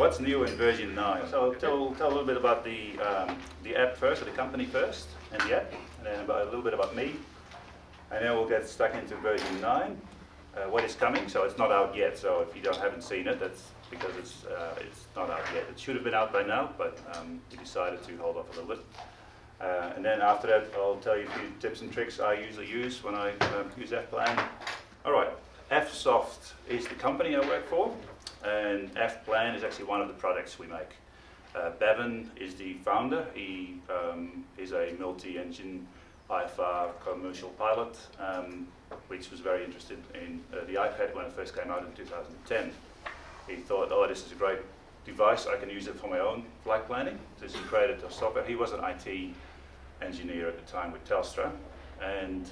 What's new in version 9? So tell a little bit about the app first, or the company first, and the app, and then a little bit about me, and then we'll get stuck into version 9. What is coming? So it's not out yet. So if you haven't seen it, that's because it's not out yet. It should have been out by now, but we decided to hold off a little bit. And then after that, I'll tell you a few tips and tricks I usually use when I use AvPlan. All right, AvSoft is the company I work for, and AvPlan is actually one of the products we make. Bevan is the founder. He is a multi-engine IFR commercial pilot, which was very interested in the iPad when it first came out in 2010. He thought, oh, this is a great device, I can use it for my own flight planning. So he created the software. He was an IT engineer at the time with Telstra, and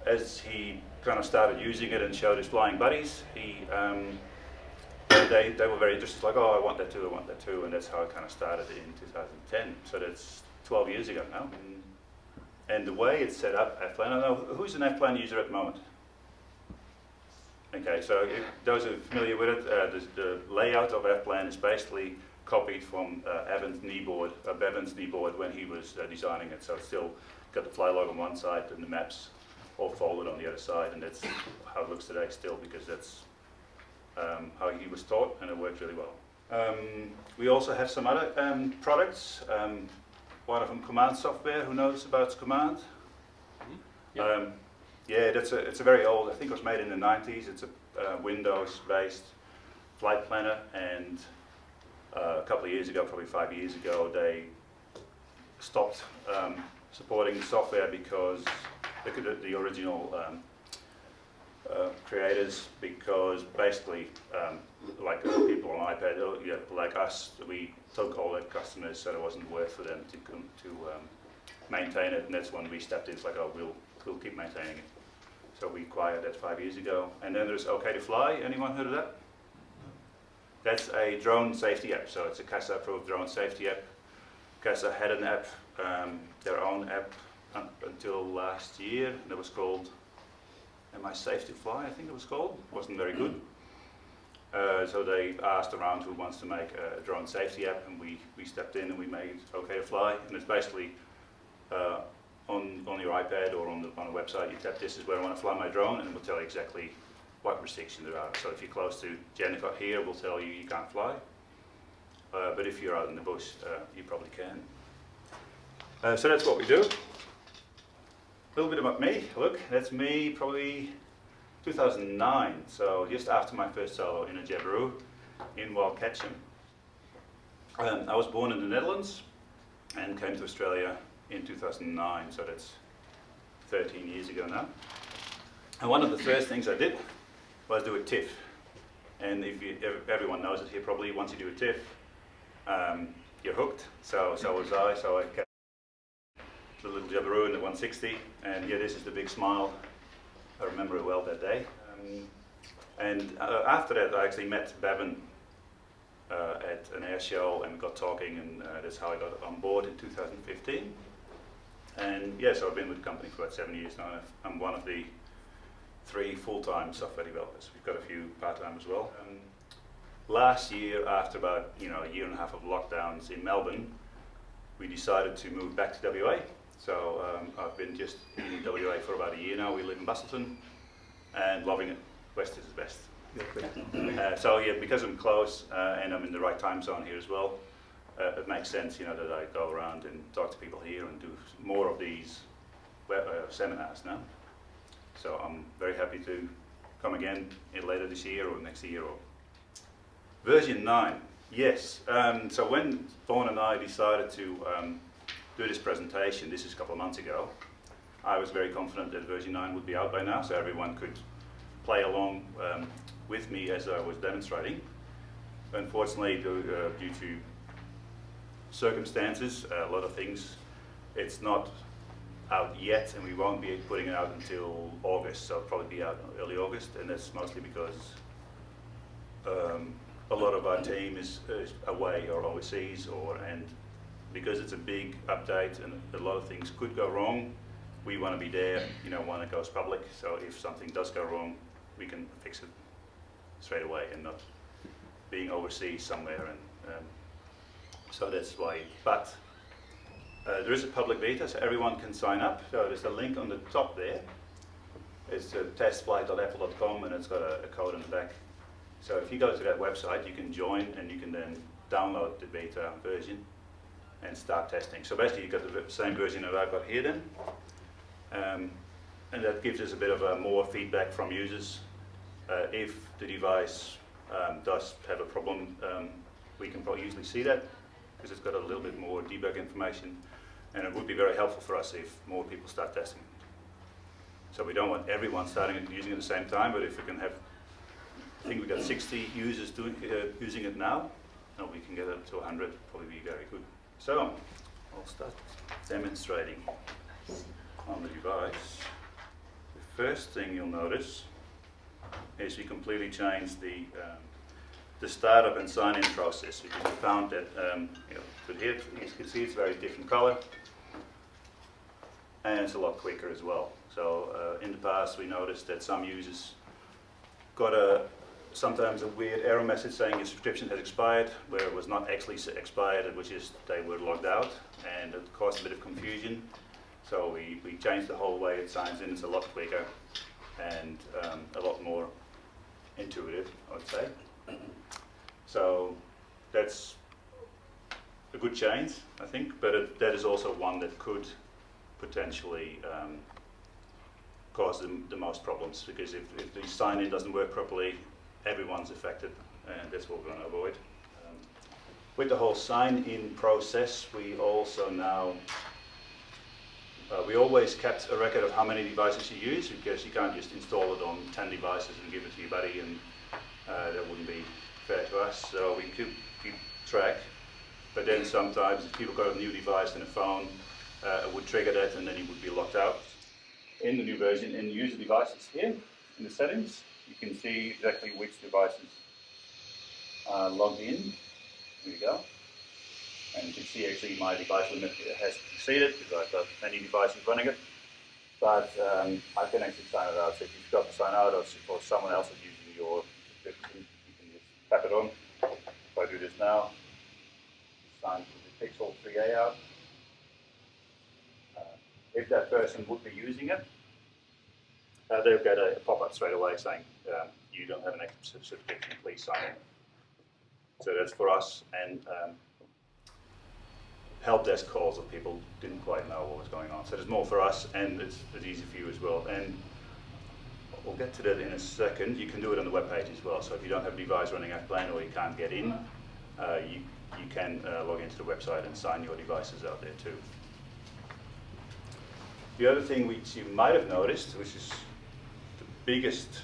as he kind of started using it and showed his flying buddies, they were very interested, like, oh, I want that too, and that's how it kind of started in 2010. So that's 12 years ago now. And the way it's set up, AvPlan, I don't know, who's an AvPlan user at the moment? Okay, so if those who are familiar with it, the layout of AvPlan is basically copied from Bevan's kneeboard when he was designing it. So it's still got the fly log on one side and the maps all folded on the other side, and that's how it looks today still, because that's how he was taught, and it works really well. We also have some other products. One of them, Command software. Who knows about Command? Yeah. Yeah, it's a very old. I think it was made in the 90s. It's a Windows-based flight planner, and a couple of years ago, probably 5 years ago, they stopped supporting the software because the original creators, because basically, like people on iPad, like us, we took all their customers, so it wasn't worth for them to maintain it, and that's when we stepped in. It's like, oh, we'll keep maintaining it. So we acquired that 5 years ago. And then there's OK to Fly. Anyone heard of that? That's a drone safety app. So it's a CASA-approved drone safety app. CASA had an app, their own app, until last year. And it was called Am I Safe to Fly, I think it was called. It wasn't very good. So they asked around who wants to make a drone safety app, and we stepped in and we made OK to Fly. And it's basically on your iPad or on a website, you tap, this is where I want to fly my drone, and it will tell you exactly what restrictions there are. So if you're close to Jennecott here, it will tell you can't fly. But if you're out in the bush, you probably can. So that's what we do. A little bit about me. Look, that's me probably 2009, so just after my first solo in a Jabiru in Wild Ketchum. I was born in the Netherlands and came to Australia in 2009, so that's 13 years ago now. And one of the first things I did was do a TIFF. And everyone knows it here probably, once you do a TIFF, you're hooked. So was I. So I kept the little Jabiru in the 160, and yeah, this is the big smile. I remember it well that day. And after that, I actually met Bevan at an air show, and we got talking, and that's how I got on board in 2015. And yeah, so I've been with the company for about 7 years now. I'm one of the 3 full-time software developers. We've got a few part-time as well. Last year, after about a year and a half of lockdowns in Melbourne, we decided to move back to WA. So I've been just in WA for about a year now. We live in Busselton and loving it. West is the best. So yeah, because I'm close and I'm in the right time zone here as well, it makes sense, that I go around and talk to people here and do more of these seminars now. So I'm very happy to come again later this year or next year. Or version 9, yes. So when Vaughan and I decided to do this presentation, this is a couple of months ago, I was very confident that version 9 would be out by now, so everyone could play along with me as I was demonstrating. Unfortunately, due to circumstances, a lot of things, it's not out yet, and we won't be putting it out until August, so it'll probably be out early August, and that's mostly because a lot of our team is away or overseas, and because it's a big update and a lot of things could go wrong, we want to be there, when it goes public, so if something does go wrong, we can fix it straight away and not being overseas somewhere, and so that's why. But there is a public beta, so everyone can sign up. So there's a link on the top there. It's testflight.apple.com, and it's got a code in the back. So if you go to that website, you can join, and you can then download the beta version and start testing. So basically you've got the same version that I've got here then. And that gives us a bit of more feedback from users. If the device does have a problem, we can probably usually see that because it's got a little bit more debug information, and it would be very helpful for us if more people start testing it. So we don't want everyone starting it, using it at the same time, but if we can have, I think we've got 60 users using it now, and we can get it to 100, probably be very good. So I'll start demonstrating on the device. The first thing you'll notice is we completely changed the startup and sign-in process, because we found that here you can see it's a very different color, and it's a lot quicker as well. So in the past we noticed that some users got sometimes a weird error message saying your subscription has expired, where it was not actually expired, it was just they were logged out, and it caused a bit of confusion. So we changed the whole way it signs in. It's a lot quicker and a lot more intuitive, I would say. So that's a good change, I think, but that is also one that could potentially cause the most problems, because if the sign-in doesn't work properly, everyone's affected, and that's what we're going to avoid. With the whole sign-in process, we also now we always kept a record of how many devices you use, because you can't just install it on 10 devices and give it to your buddy, and that wouldn't be fair to us. So we keep track. But then sometimes if people got a new device in a phone, it would trigger that, and then you would be locked out. In the new version, in the user devices here, in the settings, you can see exactly which devices are logged in. Here we go. And you can see actually my device limit has exceeded because I've got many devices running it. But I can actually sign it out. So if you've got to sign out, or someone else is using your subscription, you can just tap it on. If I do this now, sign the Pixel 3a out. If that person would be using it, they'll get a pop-up straight away saying, you don't have an active subscription, please sign in. So that's for us, and help desk calls if people didn't quite know what was going on. So there's more for us, and it's easy for you as well. And we'll get to that in a second. You can do it on the web page as well. So if you don't have a device running AvPlan, or you can't get in, you can log into the website and sign your devices out there too. The other thing which you might have noticed, which is the biggest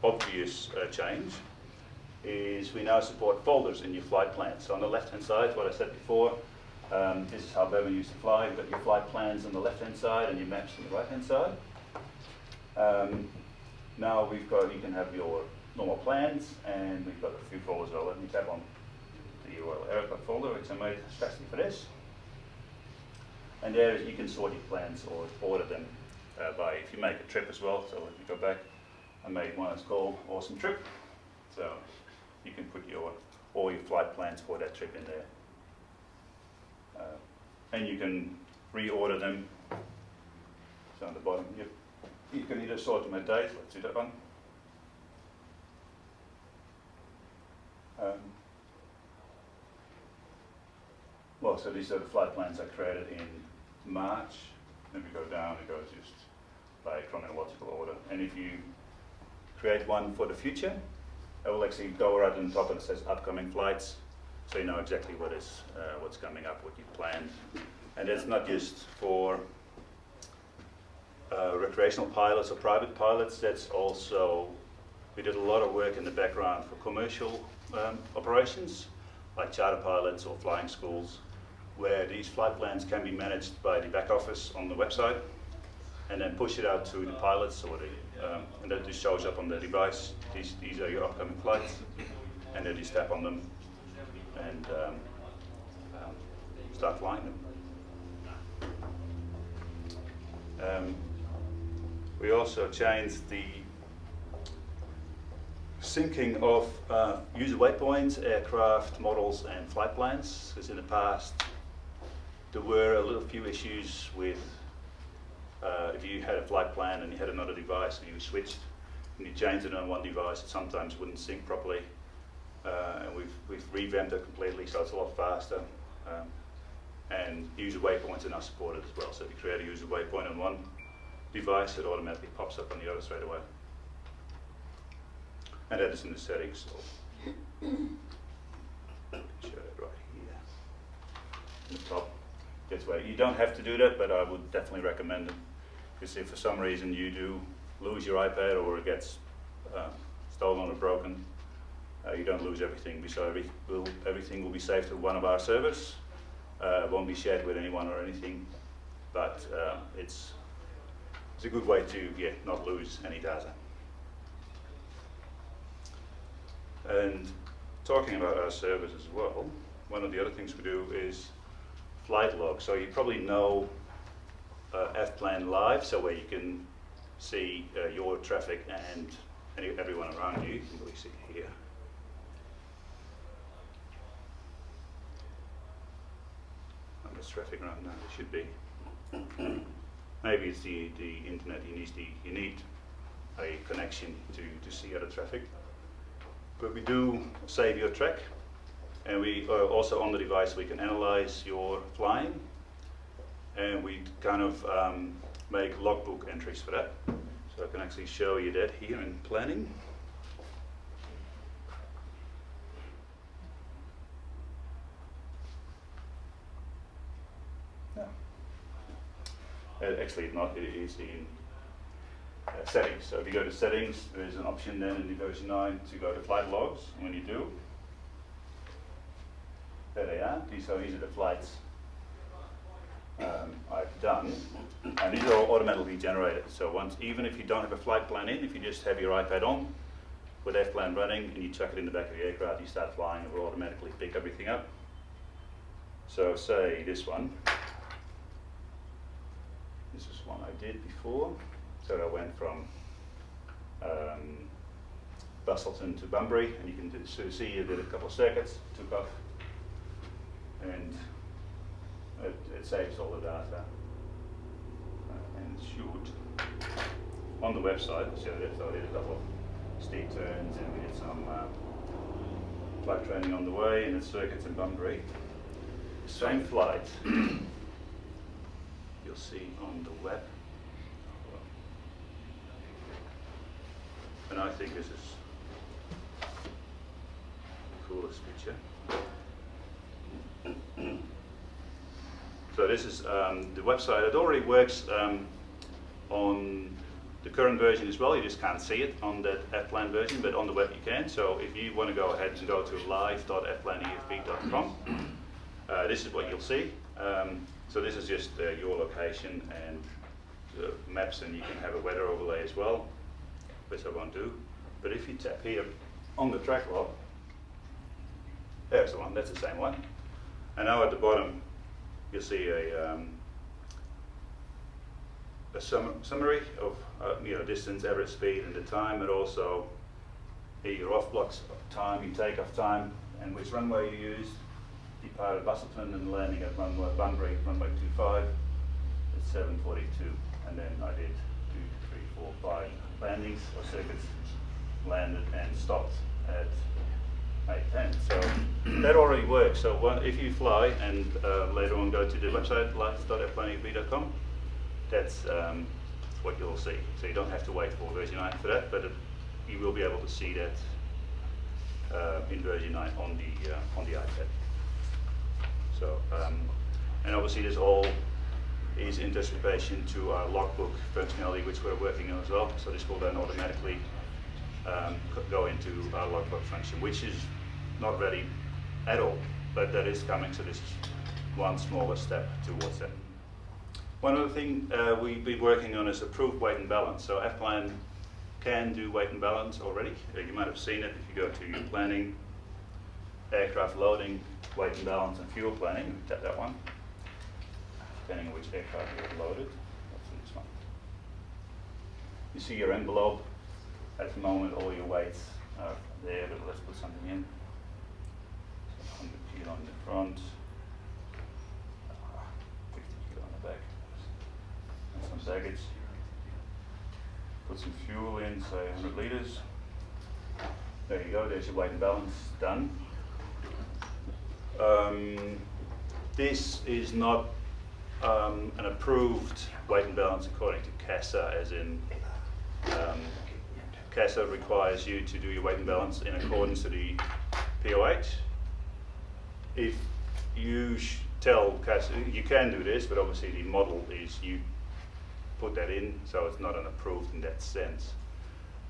obvious change, is we now support folders in your flight plans. So on the left-hand side, what I said before, this is how Bevan used to fly. You've got your flight plans on the left-hand side and your maps on the right-hand side. Now you can have your normal plans, and we've got a few folders. Well, let me tap on the Olyerhoek folder, which I made especially for this. And there you can sort your plans or order them by, if you make a trip as well. So let me go back. I made one that's called Awesome Trip. So you can put all your flight plans for that trip in there. And you can reorder them. So on the bottom, you can either sort them by days. Let's do that one. Well, so these are the flight plans I created in March. Then we go down, it goes just by chronological order. And if you create one for the future, it will actually go right on the top and it says upcoming flights. So you know exactly what's coming up, what you've planned. And it's not just for recreational pilots or private pilots. That's also, we did a lot of work in the background for commercial operations, like charter pilots or flying schools, where these flight plans can be managed by the back office on the website, and then push it out to the pilots, and that just shows up on the device. These are your upcoming flights, and then you tap on them and start flying them. We also changed the thinking of user waypoints, aircraft models and flight plans, because in the past there were a little few issues with if you had a flight plan and you had another device and you switched and you changed it on one device, it sometimes wouldn't sync properly. And we've revamped it completely, so it's a lot faster. And user waypoints are now supported as well. So if you create a user waypoint on one device, it automatically pops up on the other straight away. And that is in the settings. So show that right here, in the top. That's where you don't have to do that, but I would definitely recommend it. Because if for some reason you do lose your iPad or it gets stolen or broken, you don't lose everything. So everything will be saved to one of our servers. It won't be shared with anyone or anything, but it's a good way to not lose any data. And talking about our servers as well, one of the other things we do is flight log. So you probably know AvPlan Live, so where you can see your traffic and everyone around you. You can really see here. And there's traffic around now, there should be. Maybe it's the internet, you need a connection to see other traffic. But we do save your track, and we also on the device we can analyze your flying, and we kind of make logbook entries for that. So I can actually show you that here in planning. Actually, not. It is in settings. So if you go to settings, there is an option then in version 9 to go to flight logs. And when you do, there they are. These are the flights I've done, and these are all automatically generated. So even if you don't have a flight plan in, if you just have your iPad on with AvPlan running and you chuck it in the back of the aircraft, you start flying, it will automatically pick everything up. So say this one. This is one I did before. So I went from Bustleton to Bunbury, and you can see you did a couple of circuits, took off, and it saves all the data. And it should, on the website, show that. So I did a couple of steep turns, and we did some flight training on the way, and the circuits in Bunbury. Same flight. You'll see on the web. And I think this is the coolest picture. So this is the website. It already works on the current version as well. You just can't see it on that AvPlan version, but on the web you can. So if you want to go ahead and go to live.avplanefp.com, this is what you'll see. So this is just your location and the maps, and you can have a weather overlay as well, which I won't do. But if you tap here on the track log, there's the one, that's the same one. And now at the bottom, you'll see a summary of distance, average speed, and the time, and also your off blocks of time, your takeoff time, and which runway you used. Departed Bustleton and landing at runway Bunbury, runway 25 at 7:42, and then I did 2, 3, 4, 5 landings or circuits, landed and stopped at 8:10. So that already works. So if you fly and later on go to the website live.avplanefp.com, that's what you'll see. So you don't have to wait for version 9 for that, but you will be able to see that in version 9 on the iPad. So, and obviously this all is anticipation to our logbook functionality, which we're working on as well. So this will then automatically go into our logbook function, which is not ready at all, but that is coming. So this is one smaller step towards that. One other thing we've been working on is approved weight and balance. So AvPlan can do weight and balance already. You might have seen it if you go to your planning, aircraft loading, weight and balance, and fuel planning. Tap that one, depending on which aircraft you've loaded. That's this one. You see your envelope. At the moment, all your weights there, but let's put something in. So 100 kilo on the front, 50 kilo on the back, and some baggage. Put some fuel in, say 100 litres. There you go, there's your weight and balance done. This is not an approved weight and balance according to CASA, as in CASA requires you to do your weight and balance in accordance to the POH. If you tell CASA, you can do this, but obviously the model is you put that in, so it's not an approved in that sense.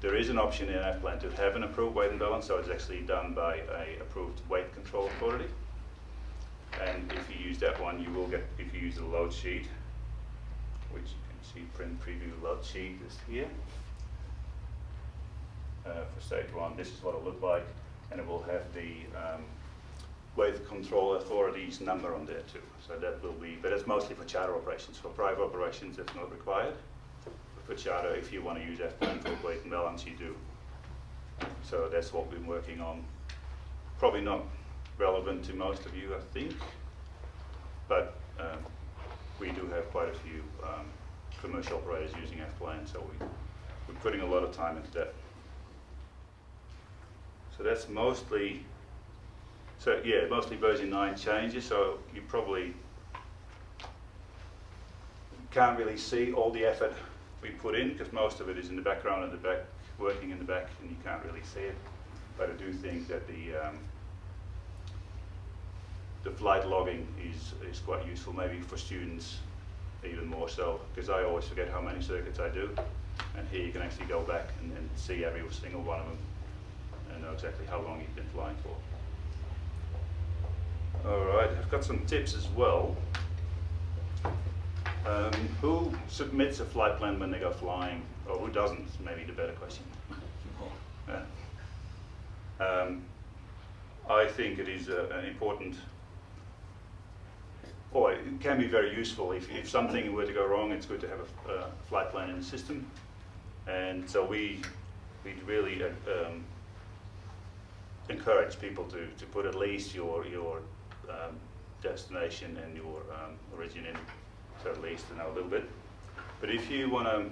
There is an option in AvPlan to have an approved weight and balance, so it's actually done by a approved weight control authority. And if you use that one, you will get, if you use the load sheet, which you can see print preview load sheet is here. For stage 1, this is what it'll look like, and it will have the weight control authority's number on there too. So that will be, but it's mostly for charter operations. For private operations, it's not required. But for charter, if you want to use AvPlan for weight and balance, you do. So that's what we're working on. Probably not relevant to most of you, I think, but we do have quite a few commercial operators using AvPlan, so we're putting a lot of time into that. So that's mostly, so yeah, mostly version 9 changes, so you probably can't really see all the effort we put in, because most of it is in the background at the back, working in the back, and you can't really see it. But I do think that the flight logging is quite useful, maybe for students even more so, because I always forget how many circuits I do, and here you can actually go back and see every single one of them and know exactly how long you've been flying for. Alright, I've got some tips as well. Who submits a flight plan when they go flying, or who doesn't, maybe the better question. I think it is an important, or it can be very useful. If something were to go wrong, it's good to have a flight plan in the system. And so we really encourage people to put at least your destination and your origin in, so at least to know a little bit. But if you want to,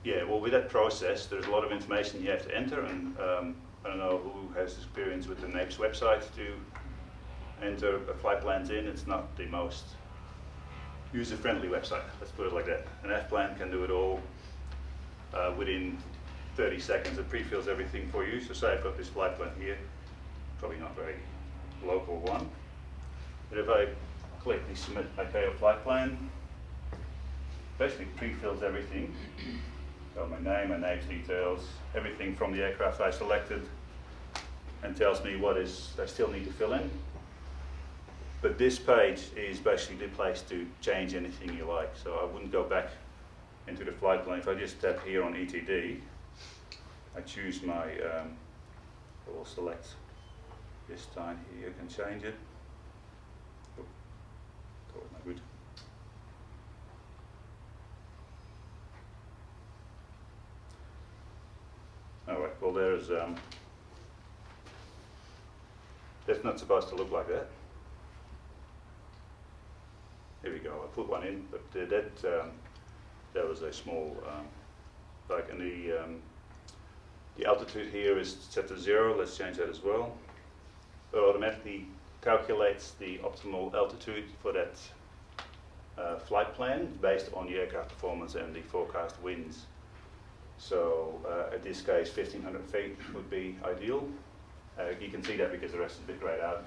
yeah, well, with that process, there's a lot of information you have to enter, and I don't know who has experience with the NAPES website to enter flight plans in. It's not the most user-friendly website, let's put it like that. An AvPlan can do it all within 30 seconds. It pre-fills everything for you. So say I've got this flight plan here, probably not very local one, but if I click the submit ICAO flight plan, basically pre-fills everything. So my name, my name's details, everything from the aircraft I selected, and tells me what is I still need to fill in. But this page is basically the place to change anything you like. So I wouldn't go back into the flight plan. If I just tap here on ETD, I choose my, I will select this time here, you can change it. Oh, that was not good. Alright, well there's, that's not supposed to look like that. Here we go, I put one in, but that was a small, like, and the altitude here is set to 0, let's change that as well. It automatically calculates the optimal altitude for that flight plan based on the aircraft performance and the forecast winds. So in this case, 1,500 feet would be ideal. You can see that because the rest is a bit grayed out.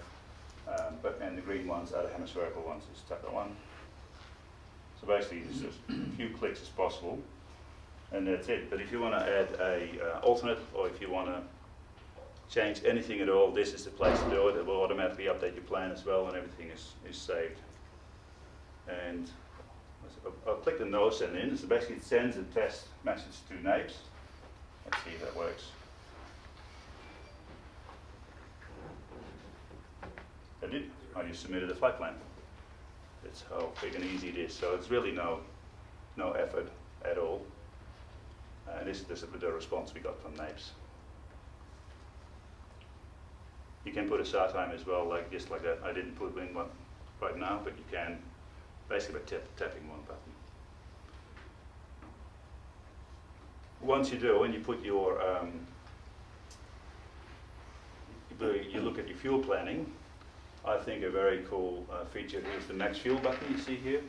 And the green ones are the hemispherical ones, is that one. So basically, it's just a few clicks as possible, and that's it. But if you want to add a alternate, or if you want to change anything at all, this is the place to do it. It will automatically update your plan as well, and everything is saved. And I'll click the no send in. So basically, it sends a test message to NAPES. Let's see if that works. I did. I just submitted a flight plan. That's how quick and easy it is. So it's really no effort at all. And this is the response we got from NAPES. You can put a start time as well, like just like that. I didn't put in one right now, but you can basically by tapping one button. Once you do, and you put your, you look at your fuel planning, I think a very cool feature is the max fuel button you see here.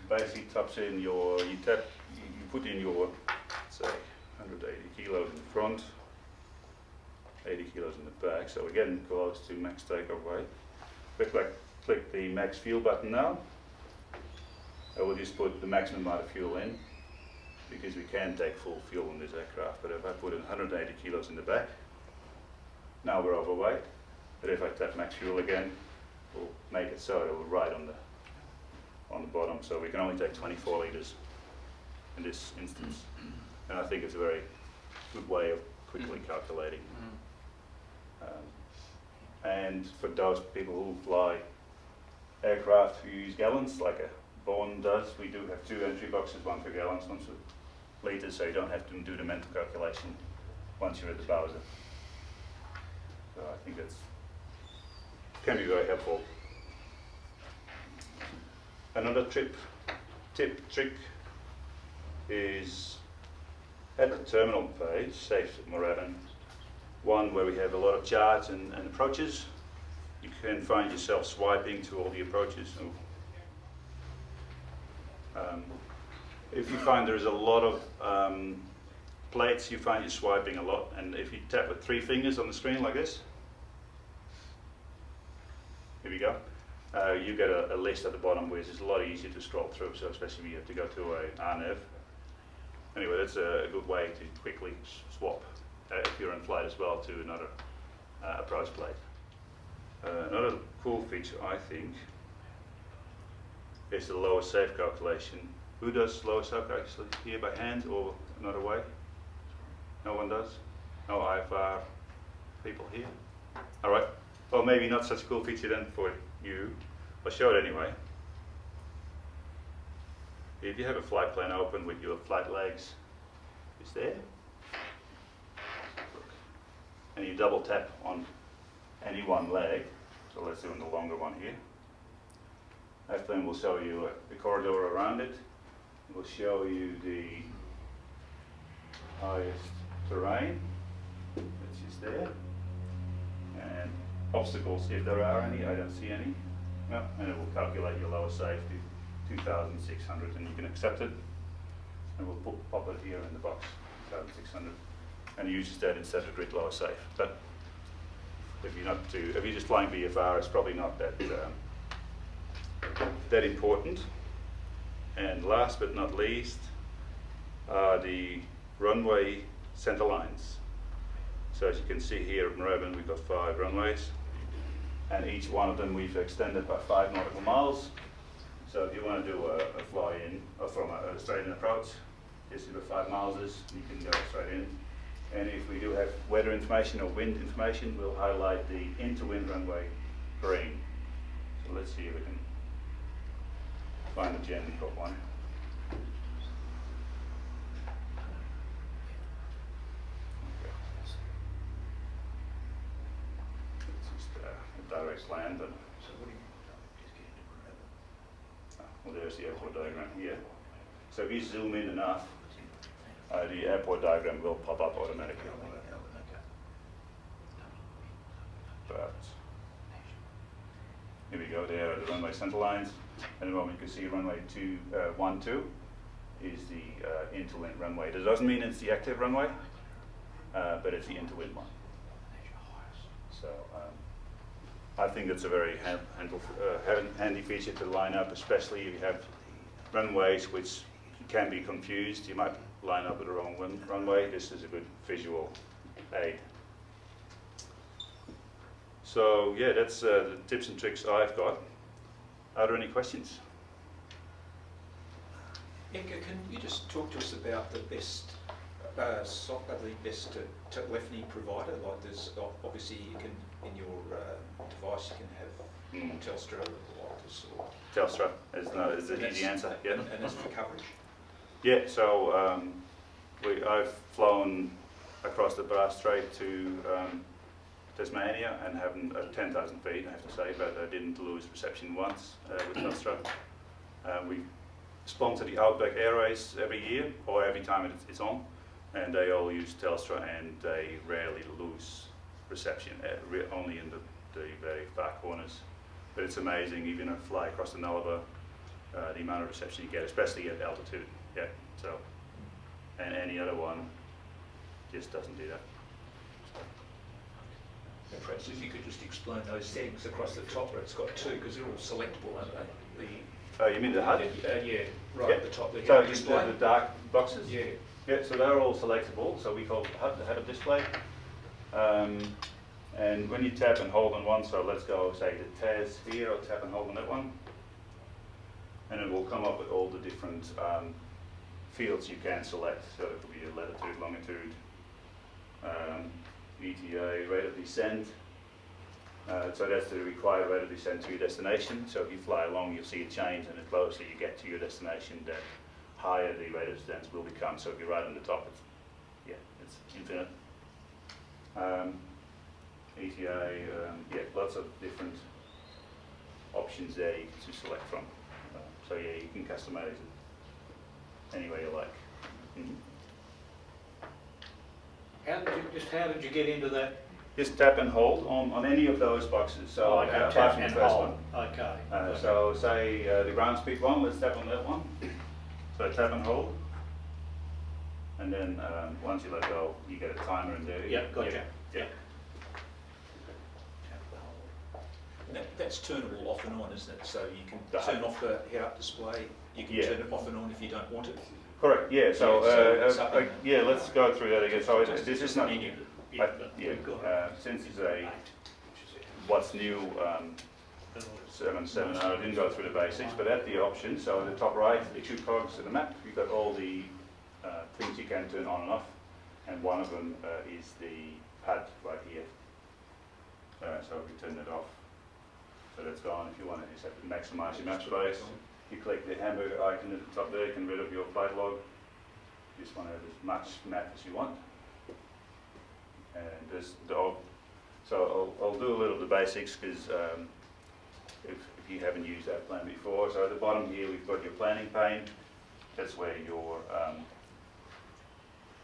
Basically taps in your, you put in your, say, 180 kilos in the front, 80 kilos in the back, so we're getting close to max takeoff weight. Click the max fuel button now. I will just put the maximum amount of fuel in, because we can take full fuel in this aircraft, but if I put in 180 kilos in the back, now we're overweight, but if I tap max fuel again, we'll make it so it will right on the bottom, so we can only take 24 litres in this instance, and I think it's a very good way of quickly calculating. And for those people who fly aircraft who use gallons, like a Bourne does, we do have two entry boxes, one for gallons, one for litres, so you don't have to do the mental calculation once you're at the Bowser. So I think that's can be very helpful. Another trick is at the terminal page, Safe at Moorabbin, one where we have a lot of charts and approaches. You can find yourself swiping to all the approaches. If you find there's a lot of plates, you find you're swiping a lot, and if you tap with 3 fingers on the screen like this, here we go, you get a list at the bottom which is a lot easier to scroll through, so especially if you have to go to a RNAV. Anyway, that's a good way to quickly swap if you're in flight as well to another approach plate. Another cool feature, I think, is the lower safe calculation. Who does lower safe calculation here by hand or another way? No one does? No IFR people here? All right. Well, maybe not such a cool feature then for you. I'll show it anyway. If you have a flight plan open with your flight legs, it's there. And you double tap on any one leg. So let's do the longer one here. AvPlan will show you the corridor around it. It will show you the highest terrain, which is there, and obstacles if there are any. I don't see any. No, and it will calculate your lower safe to 2,600, and you can accept it. And we'll pop it here in the box, 2,600, and use that instead of grid lower safe. But if you're just flying VFR, it's probably not that important. And last but not least are the runway center lines. So as you can see here at Moorabbin, we've got 5 runways, and each one of them we've extended by 5 nautical miles. So if you want to do a fly-in or from a straight-in approach, this is where 5 miles is, you can go straight in. And if we do have weather information or wind information, we'll highlight the into-wind runway green. So let's see if we can find a Jandakot one. Okay. It's just a direct land. And well, there's the airport diagram here. So if you zoom in enough, the airport diagram will pop up automatically. But here we go, there are the runway center lines. And the moment you can see runway 12 is the interwind runway. That doesn't mean it's the active runway, but it's the interwind one. So I think that's a very handy feature to line up, especially if you have runways which can be confused. You might line up with the wrong runway. This is a good visual aid. So yeah, that's the tips and tricks I've got. Are there any questions? Edgar, can you just talk to us about the best telephony provider? Like, there's obviously you can in your device you can have Telstra or Optus or Telstra is the easy answer. Yeah. And as for coverage. Yeah. So I've flown across the Bass Strait to Tasmania and having 10,000 feet, I have to say, but I didn't lose reception once with Telstra. We sponsor the Outback Air Race every year, or every time it's on, and they all use Telstra, and they rarely lose reception, only in the very far corners. But it's amazing, even if you fly across the Nullarbor, the amount of reception you get, especially at altitude. Yeah. So, and any other one just doesn't do that. And perhaps if you could just explain those settings across the top where it's got two, because they're all selectable, aren't they? You mean the HUD? Yeah, right at the top there. So Display. the dark boxes? Yeah. Yeah, so they're all selectable, so we call it HUD, the head of display. And when you tap and hold on one, so let's go say the TES here, I'll tap and hold on that one, and it will come up with all the different fields you can select. So it will be a latitude, longitude, ETA, rate of descent. So that's the required rate of descent to your destination. So if you fly along, you'll see a change, and the closer you get to your destination, the higher the rate of descent will become. So if you're right on the top, it's infinite. ETA, lots of different options there to select from. So yeah, you can customize it any way you like. Mm-hmm. How did you get into that? Just tap and hold on any of those boxes. So apart tap from the and first hold. one. Okay. So say the ground speed one, let's tap on that one. So tap and hold. And then once you let go, you get a timer in there. Yeah, gotcha. Yeah. That's turnable off and on, isn't it? So you can The turn off the head-up display, you can turn it off and on if you don't want it. Correct, yeah. So, it's up and- let's go through that again. So this is not, menu. since it's what's new, 7.7, I didn't go through the basics, but at the options, so at the top right, the two cogs of the map, you've got all the things you can turn on and off, and one of them is the pad right here. So if you turn that off, so that's gone. If you want to just have to maximise your map space, you click the hamburger icon at the top there, you can rid of your flight log. You just want to have as much map as you want. And so I'll do a little of the basics, because if you haven't used AvPlan before. So at the bottom here we've got your planning pane. That's where your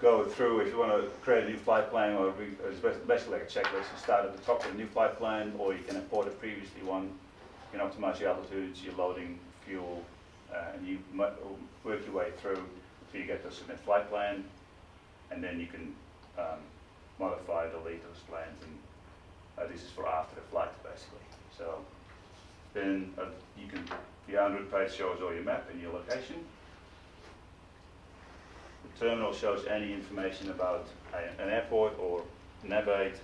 go through if you want to create a new flight plan, or it's basically like a checklist. You start at the top with a new flight plan, or you can import a previously one. You can optimize your altitudes, your loading, fuel, and you work your way through till you get to submit flight plan, and then you can modify, delete those plans, and this is for after the flight basically. So then the en route page shows all your map and your location. The terminal shows any information about an airport or navigate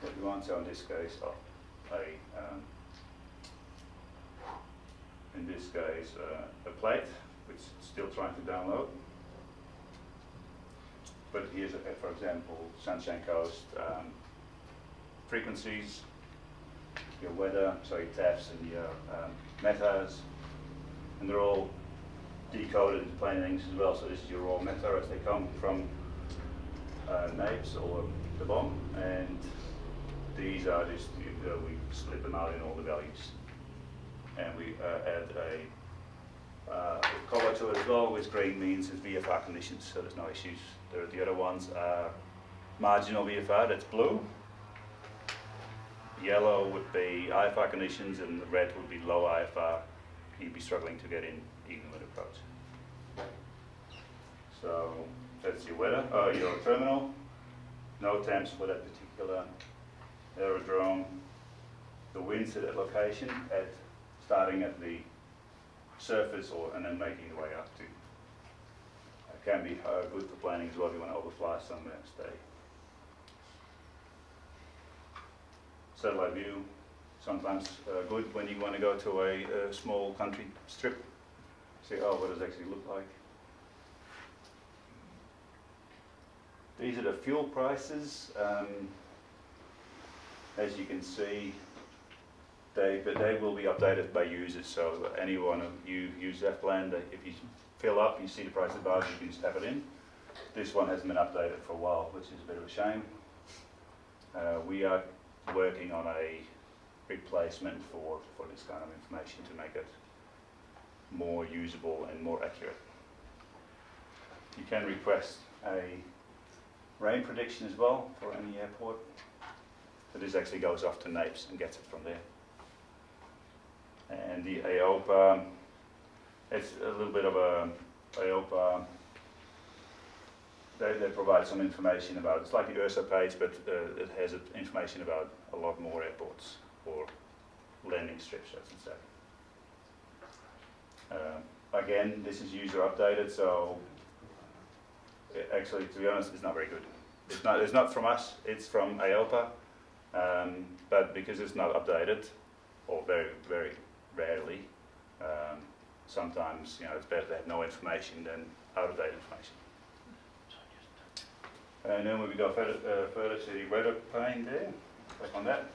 what you want. So in this case, a plate, which is still trying to download. But here's, for example, Sunshine Coast, frequencies, your weather, so your TAFs and your metas, and they're all decoded into plain English as well. So this is your raw meta as they come from NAIPS or the BOM, and these are just, we split them out in all the values. And we add a color to it as well, which green means it's VFR conditions, so there's no issues. The other ones are marginal VFR, that's blue. Yellow would be IFR conditions, and the red would be low IFR. You'd be struggling to get in even with approach. So that's your weather, your terminal. No temps for that particular aerodrome. The winds at that location, starting at the surface and then making the way up to. Can be good for planning as well if you want to overfly somewhere and stay. Satellite view, sometimes good when you want to go to a small country strip. See, what does it actually look like? These are the fuel prices. As you can see, they will be updated by users. So anyone who uses AvPlan, if you fill up, you see the price above, you can just tap it in. This one hasn't been updated for a while, which is a bit of a shame. We are working on a replacement for this kind of information to make it more usable and more accurate. You can request a rain prediction as well for any airport. So this actually goes off to NAPES and gets it from there. And the AOPA, it's a little bit of a AOPA. They provide some information about, it's like the URSA page, but it has information about a lot more airports or landing strips, I should say. Again, this is user updated, so actually, to be honest, it's not very good. It's not from us, it's from AOPA, but because it's not updated, or very, very rarely, sometimes it's better to have no information than out-of-date information. And then we go further to the weather pane there, click on that.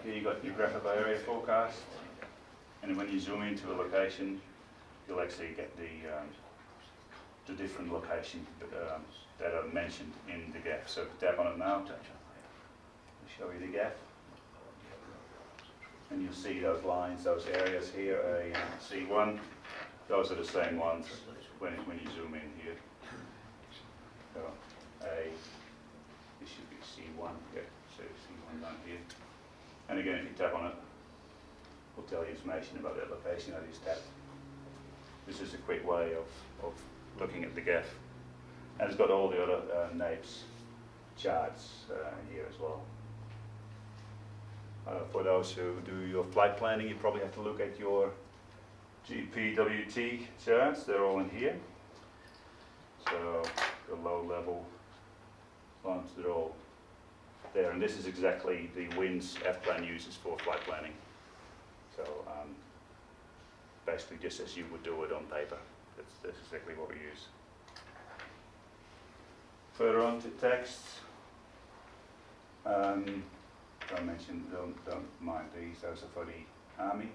Here you got your graphical area forecast, and when you zoom into a location, you'll actually get the different locations that are mentioned in the graph. So if you tap on it now, I'll show you the graph. And you'll see those lines, those areas here, A and C1. Those are the same ones when you zoom in here. So A, this should be C1, yeah, so C1 down here. And again, if you tap on it, we'll tell you information about that location I just tapped. This is a quick way of looking at the graph. And it's got all the other NAPES charts here as well. For those who do your flight planning, you probably have to look at your GPWT charts. They're all in here. So the low level ones, they're all there. And this is exactly the winds AvPlan uses for flight planning. So basically just as you would do it on paper. That's exactly what we use. Further on to text. I mentioned, don't mind these, those are for the Army.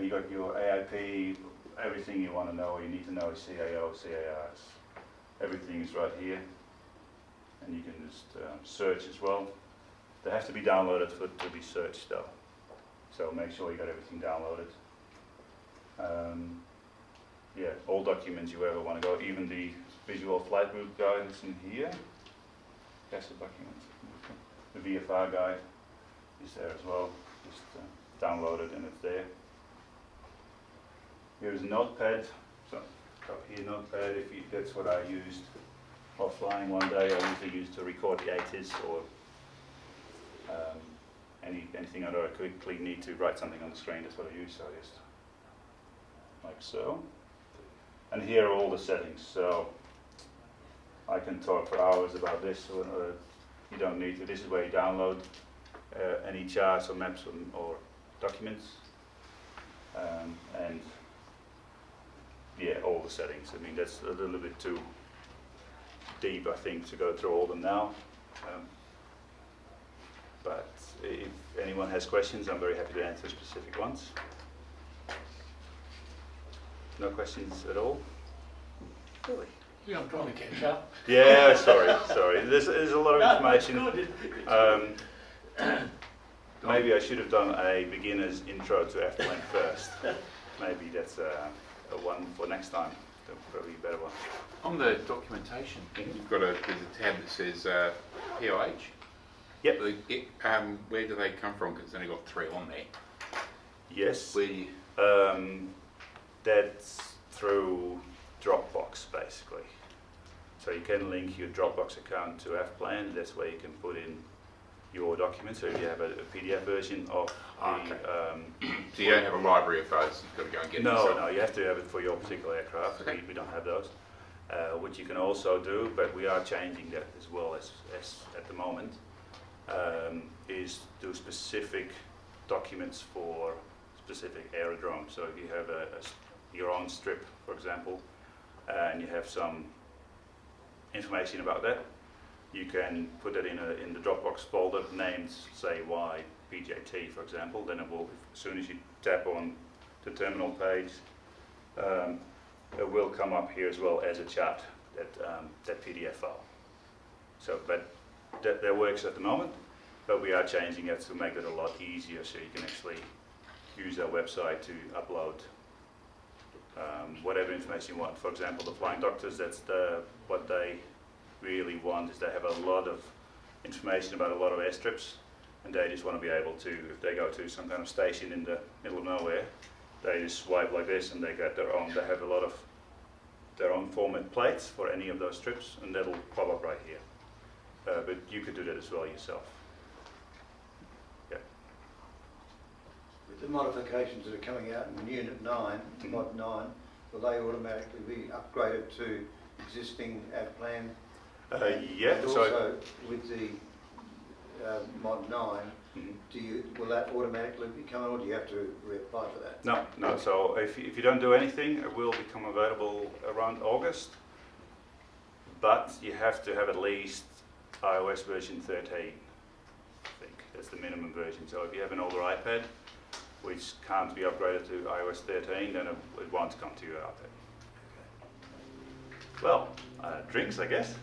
You got your AIP, everything you want to know, you need to know CAO, CARs. Everything is right here. And you can just search as well. They have to be downloaded to be searched though. So make sure you got everything downloaded. Yeah, all documents you ever want to go, even the visual flight route guide is in here. CASA documents. The VFR guide is there as well. Just download it and it's there. Here's Notepad. So up here Notepad. That's what I used while flying one day. I usually used to record the ATIS or anything I quickly need to write something on the screen. That's what I use. So just like so. And here are all the settings. So I can talk for hours about this. Or, you don't need to. This is where you download any charts or maps or documents. And yeah, all the settings. I mean, that's a little bit too deep, I think, to go through all of them now. But if anyone has questions, I'm very happy to answer specific ones. No questions at all? Really? Yeah, I'm trying to catch up. Yeah, sorry. There's a lot of information. That's good. Maybe I should have done a beginner's intro to AvPlan first. Maybe that's a one for next time. That'll probably be a better one. On the documentation, you've got there's a tab that says POH. Yep. Where do they come from? Because it's only got 3 on there. Yes. Where do you... That's through Dropbox, basically. So you can link your Dropbox account to AvPlan. That's where you can put in your documents. So if you have a PDF version of the... So you don't have a library of those, you've got to go and get them yourself? No, you have to have it for your particular aircraft. Okay. We don't have those. What you can also do, but we are changing that as well as at the moment, is do specific documents for specific aerodromes. So if you have your own strip, for example, and you have some information about that, you can put it in the Dropbox folder named, say, YPJT, for example. Then it will, as soon as you tap on the terminal page, it will come up here as well as a chart, that PDF file. So, but that works at the moment, but we are changing it to make it a lot easier so you can actually use our website to upload whatever information you want. For example, the Flying Doctors, that's what they really want, is they have a lot of information about a lot of airstrips, and they just want to be able to, if they go to some kind of station in the middle of nowhere, they just swipe like this and they get their own, they have a lot of their own format plates for any of those strips, and that'll pop up right here. But you could do that as well yourself. Yeah. With the modifications that are coming out in Unit 9, Mod 9, will they automatically be upgraded to existing AvPlan? Yeah, And so also with the Mod 9, will that automatically be coming, or do you have to reapply for that? no. So if you don't do anything, it will become available around August. But you have to have at least iOS version 13. I think that's the minimum version. So if you have an older iPad, which can't be upgraded to iOS 13, then it won't come to your iPad. Well, drinks, I guess.